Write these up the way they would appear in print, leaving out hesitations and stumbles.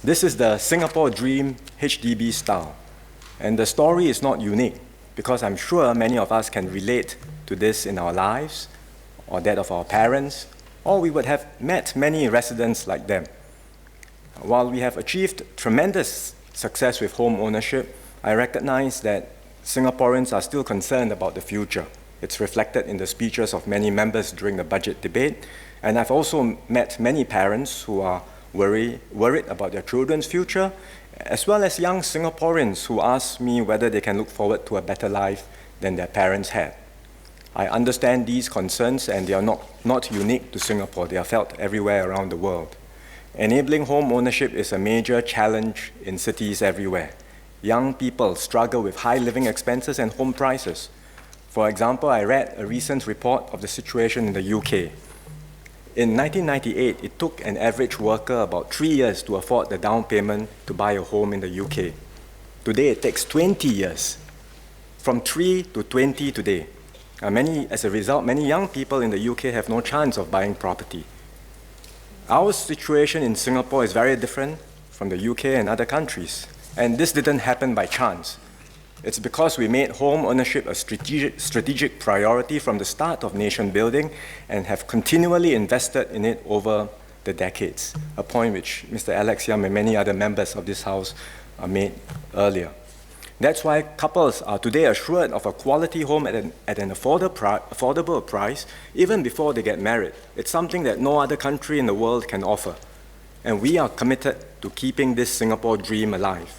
This is the Singapore Dream HDB style. And the story is not unique because I'm sure many of us can relate to this in our lives or that of our parents, or we would have met many residents like them. While we have achieved tremendous success with home ownership, I recognize that Singaporeans are still concerned about the future. It's reflected in the speeches of many members during the budget debate, and I've also met many parents who are worried about their children's future, as well as young Singaporeans who ask me whether they can look forward to a better life than their parents had. I understand these concerns, and they are not unique to Singapore. They are felt everywhere around the world. Enabling home ownership is a major challenge in cities everywhere. Young people struggle with high living expenses and home prices. For example, I read a recent report of the situation in the UK. In 1998, it took an average worker about 3 years to afford the down payment to buy a home in the UK. Today, it takes 20 years. From 3 to 20 today. As a result, many young people in the UK have no chance of buying property. Our situation in Singapore is very different from the UK and other countries. And this didn't happen by chance. It's because we made home ownership a strategic priority from the start of nation building and have continually invested in it over the decades, a point which Mr. Alex Yam and many other members of this House made earlier. That's why couples are today assured of a quality home at an affordable price even before they get married. It's something that no other country in the world can offer. And we are committed to keeping this Singapore dream alive,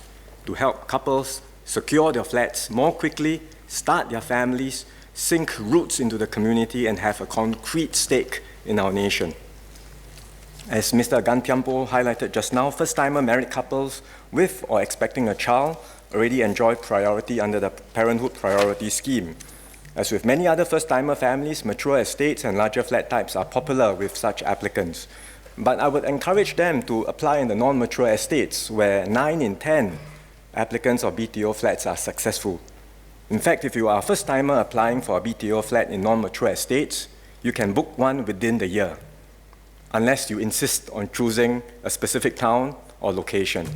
to help couples secure their flats more quickly, start their families, sink roots into the community, and have a concrete stake in our nation. As Mr. Gan Thiam Poh highlighted just now, first-timer married couples with or expecting a child already enjoy priority under the Parenthood Priority Scheme. As with many other first-timer families, mature estates and larger flat types are popular with such applicants. But I would encourage them to apply in the non-mature estates, where 9 in 10 applicants of BTO flats are successful. In fact, if you are a first-timer applying for a BTO flat in non-mature estates, you can book one within the year, unless you insist on choosing a specific town or location.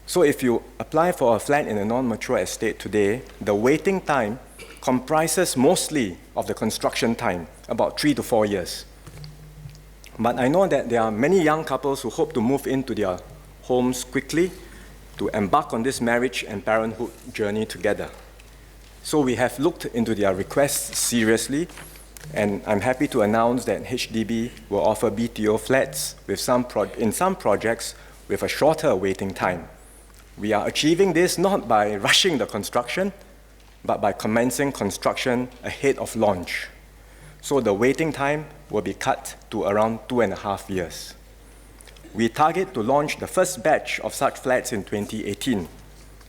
So if you apply for a flat in a non-mature estate today, the waiting time comprises mostly of the construction time, about 3 to 4 years. But I know that there are many young couples who hope to move into their homes quickly, to embark on this marriage and parenthood journey together. So we have looked into their requests seriously, and I'm happy to announce that HDB will offer BTO flats in some projects with a shorter waiting time. We are achieving this not by rushing the construction, but by commencing construction ahead of launch. So the waiting time will be cut to around 2.5 years. We target to launch the first batch of such flats in 2018.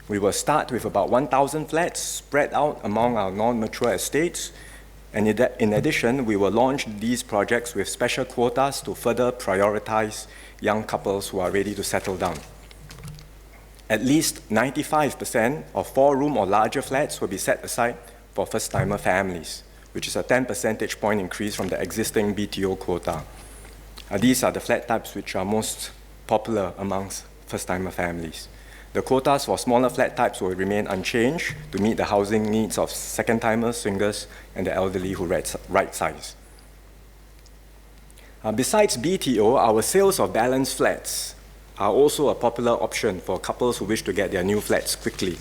We will start with about 1,000 flats spread out among our non-mature estates, and in addition, we will launch these projects with special quotas to further prioritize young couples who are ready to settle down. At least 95% of 4-room or larger flats will be set aside for first-timer families, which is a 10 percentage point increase from the existing BTO quota. These are the flat types which are most popular amongst first-timer families. The quotas for smaller flat types will remain unchanged to meet the housing needs of second-timers, singles, and the elderly who right-size. Besides BTO, our sales of balanced flats are also a popular option for couples who wish to get their new flats quickly.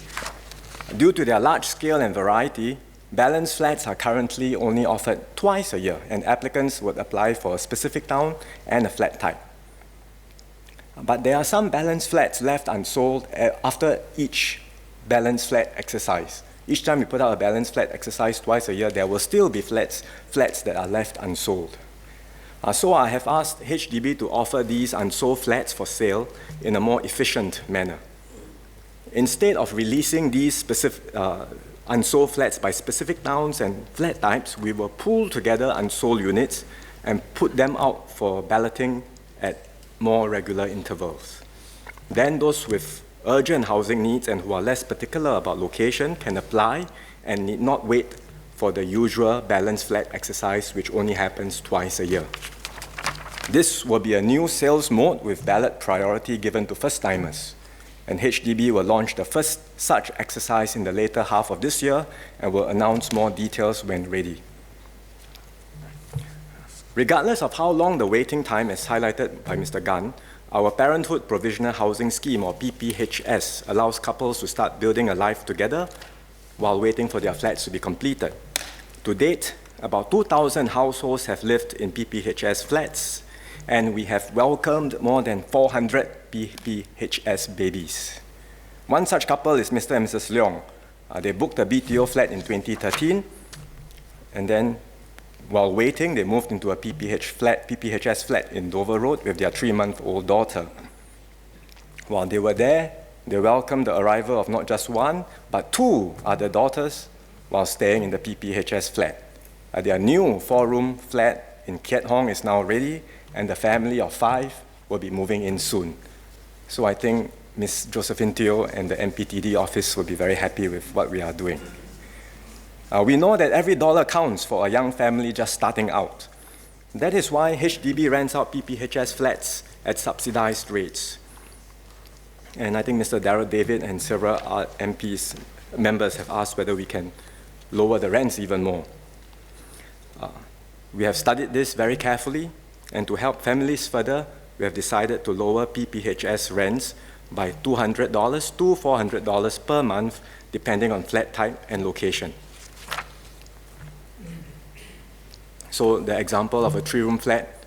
Due to their large scale and variety, balanced flats are currently only offered twice a year, and applicants would apply for a specific town and a flat type. But there are some balanced flats left unsold after each balanced flat exercise. Each time we put out a balanced flat exercise twice a year, there will still be flats that are left unsold. So I have asked HDB to offer these unsold flats for sale in a more efficient manner. Instead of releasing these specific unsold flats by specific towns and flat types, we will pool together unsold units and put them out for balloting at more regular intervals. Then those with urgent housing needs and who are less particular about location can apply and need not wait for the usual balanced flat exercise, which only happens twice a year. This will be a new sales mode with ballot priority given to first-timers. And HDB will launch the first such exercise in the later half of this year and will announce more details when ready. Regardless of how long the waiting time, as highlighted by Mr. Gan, our Parenthood Provisional Housing Scheme, or PPHS, allows couples to start building a life together while waiting for their flats to be completed. To date, about 2,000 households have lived in PPHS flats, and we have welcomed more than 400 PPHS babies. One such couple is Mr. and Mrs. Leong. They booked a BTO flat in 2013, and then while waiting, they moved into a PPHS flat in Dover Road with their 3-month-old daughter. While they were there, they welcomed the arrival of not just one, but 2 other daughters while staying in the PPHS flat. Their new 4-room flat in Kiat Hong is now ready, and the family of 5 will be moving in soon. So I think Ms. Josephine Teo and the MPTD office will be very happy with what we are doing. We know that every dollar counts for a young family just starting out. That is why HDB rents out PPHS flats at subsidized rates. And I think Mr. Darrell David and several MPs members have asked whether we can lower the rents even more. We have studied this very carefully, and to help families further, we have decided to lower PPHS rents by $200 to $400 per month, depending on flat type and location. So the example of a 3-room flat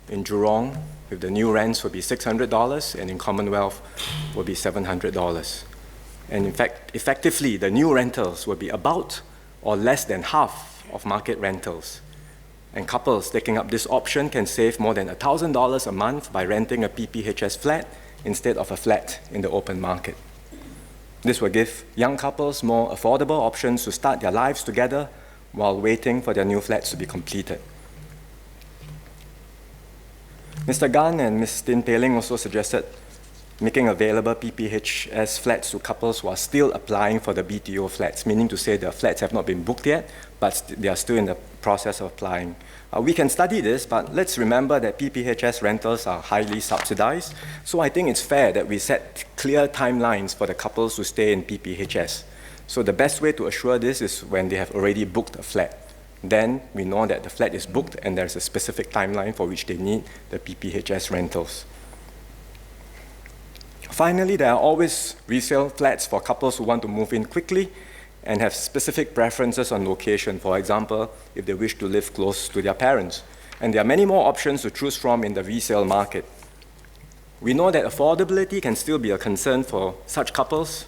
in Jurong with the new rents will be $600, and in Commonwealth will be $700. And in fact, effectively, the new rentals will be about or less than half of market rentals. And couples taking up this option can save more than $1,000 a month by renting a PPHS flat instead of a flat in the open market. This will give young couples more affordable options to start their lives together while waiting for their new flats to be completed. Mr. Gan and Ms. Tin Pei Ling also suggested making available PPHS flats to couples who are still applying for the BTO flats, meaning to say the flats have not been booked yet, but they are still in the process of applying. We can study this, but let's remember that PPHS rentals are highly subsidized, so I think it's fair that we set clear timelines for the couples to stay in PPHS. So the best way to assure this is when they have already booked a flat. Then we know that the flat is booked and there's a specific timeline for which they need the PPHS rentals. Finally, there are always resale flats for couples who want to move in quickly and have specific preferences on location. For example, if they wish to live close to their parents. And there are many more options to choose from in the resale market. We know that affordability can still be a concern for such couples,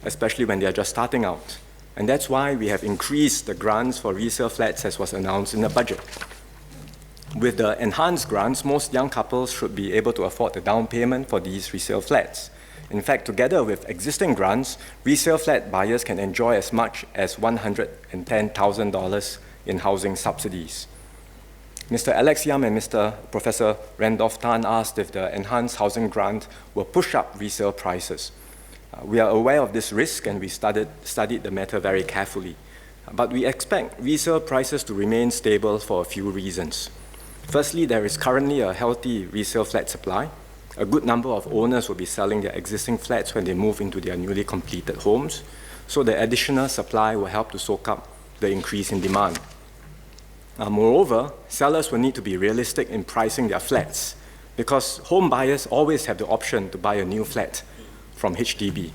especially when they are just starting out. And that's why we have increased the grants for resale flats as was announced in the budget. With the enhanced grants, most young couples should be able to afford the down payment for these resale flats. In fact, together with existing grants, resale flat buyers can enjoy as much as $110,000 in housing subsidies. Mr. Alex Yam and Mr. Professor Randolph Tan asked if the enhanced housing grant will push up resale prices. We are aware of this risk, and we studied the matter very carefully. But we expect resale prices to remain stable for a few reasons. Firstly, there is currently a healthy resale flat supply. A good number of owners will be selling their existing flats when they move into their newly completed homes, so the additional supply will help to soak up the increase in demand. Moreover, sellers will need to be realistic in pricing their flats, because home buyers always have the option to buy a new flat from HDB.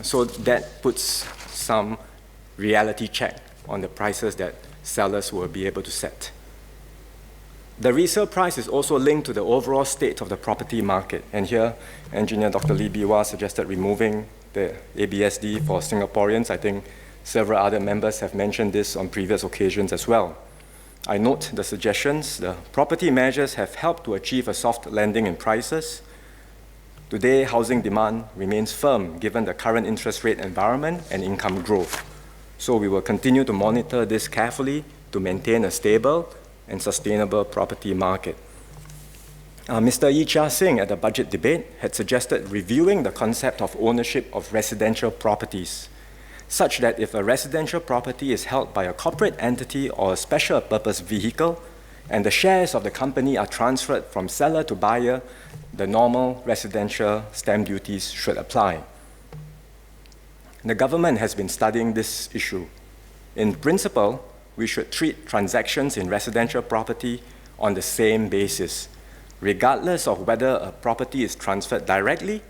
So that puts some reality check on the prices that sellers will be able to set. The resale price is also linked to the overall state of the property market. And here, Engineer Dr. Lee Biwa suggested removing the ABSD for Singaporeans. I think several other members have mentioned this on previous occasions as well. I note the suggestions. The property measures have helped to achieve a soft landing in prices. Today, housing demand remains firm given the current interest rate environment and income growth. So we will continue to monitor this carefully to maintain a stable and sustainable property market. Mr. Yee Chia Singh at the budget debate had suggested reviewing the concept of ownership of residential properties, such that if a residential property is held by a corporate entity or a special purpose vehicle, and the shares of the company are transferred from seller to buyer, the normal residential stamp duties should apply. The government has been studying this issue. In principle, we should treat transactions in residential property on the same basis, regardless of whether a property is transferred directly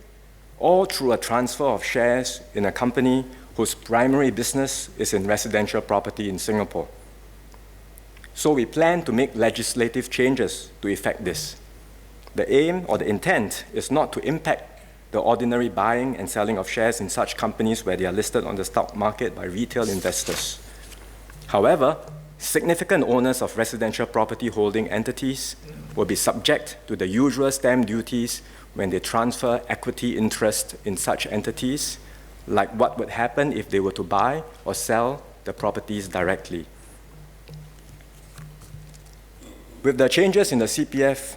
or through a transfer of shares in a company whose primary business is in residential property in Singapore. So we plan to make legislative changes to effect this. The aim or the intent is not to impact the ordinary buying and selling of shares in such companies where they are listed on the stock market by retail investors. However, significant owners of residential property holding entities will be subject to the usual stamp duties when they transfer equity interest in such entities, like what would happen if they were to buy or sell the properties directly. With the changes in the CPF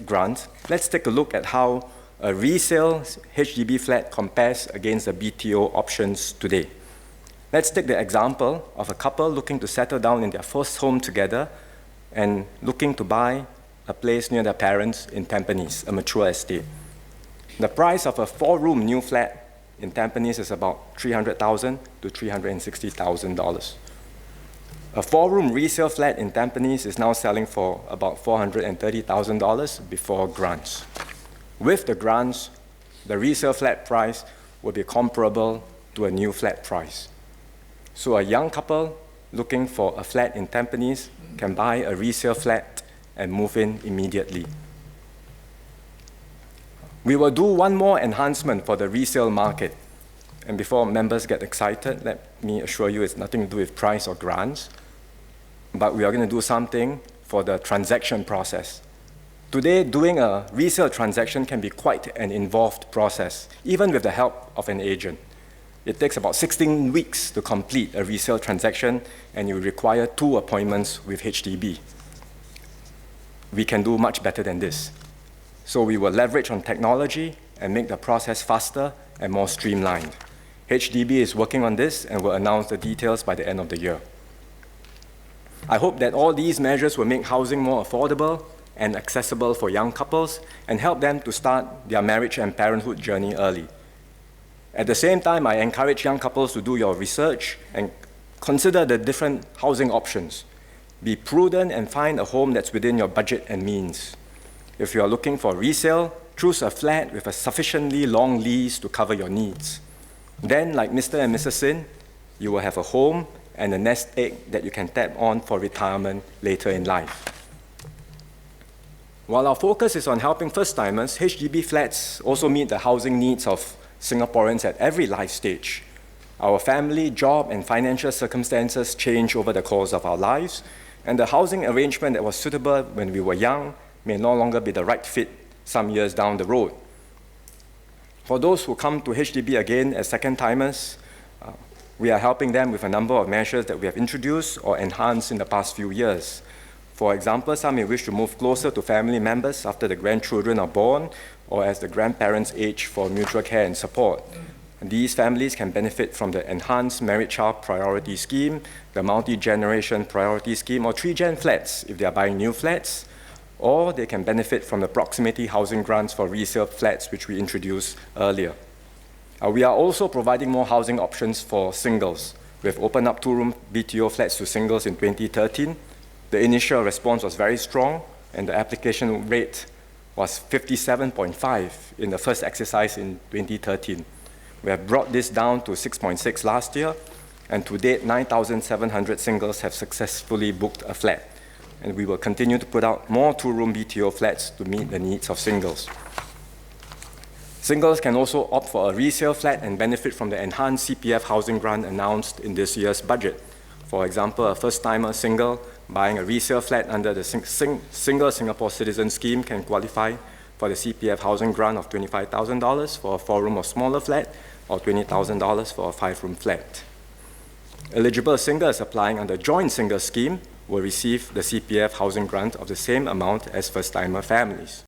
grant, let's take a look at how a resale HDB flat compares against the BTO options today. Let's take the example of a couple looking to settle down in their first home together and looking to buy a place near their parents in Tampines, a mature estate. The price of a 4-room new flat in Tampines is about $300,000 to $360,000. A 4-room resale flat in Tampines is now selling for about $430,000 before grants. With the grants, the resale flat price will be comparable to a new flat price. So a young couple looking for a flat in Tampines can buy a resale flat and move in immediately. We will do one more enhancement for the resale market. And before members get excited, let me assure you it's nothing to do with price or grants, but we are going to do something for the transaction process. Today, doing a resale transaction can be quite an involved process, even with the help of an agent. It takes about 16 weeks to complete a resale transaction, and you require 2 appointments with HDB. We can do much better than this. So we will leverage on technology and make the process faster and more streamlined. HDB is working on this and will announce the details by the end of the year. I hope that all these measures will make housing more affordable and accessible for young couples and help them to start their marriage and parenthood journey early. At the same time, I encourage young couples to do your research and consider the different housing options. Be prudent and find a home that's within your budget and means. If you are looking for resale, choose a flat with a sufficiently long lease to cover your needs. Then, like Mr. and Mrs. Sin, you will have a home and a nest egg that you can tap on for retirement later in life. While our focus is on helping first-timers, HDB flats also meet the housing needs of Singaporeans at every life stage. Our family, job, and financial circumstances change over the course of our lives, and the housing arrangement that was suitable when we were young may no longer be the right fit some years down the road. For those who come to HDB again as second-timers, we are helping them with a number of measures that we have introduced or enhanced in the past few years. For example, some may wish to move closer to family members after the grandchildren are born or as the grandparents age for mutual care and support. These families can benefit from the Enhanced Married Child Priority Scheme, the Multi-Generation Priority Scheme, or 3-gen flats if they are buying new flats, or they can benefit from the proximity housing grants for resale flats, which we introduced earlier. We are also providing more housing options for singles. We've opened up 2-room BTO flats to singles in 2013. The initial response was very strong, and the application rate was 57.5 in the first exercise in 2013. We have brought this down to 6.6 last year, and to date, 9,700 singles have successfully booked a flat. And we will continue to put out more 2-room BTO flats to meet the needs of singles. Singles can also opt for a resale flat and benefit from the enhanced CPF housing grant announced in this year's budget. For example, a first-timer single buying a resale flat under the Single Singapore Citizen Scheme can qualify for the CPF housing grant of $25,000 for a 4-room or smaller flat, or $20,000 for a 5-room flat. Eligible singles applying under Joint Single Scheme will receive the CPF housing grant of the same amount as first-timer families.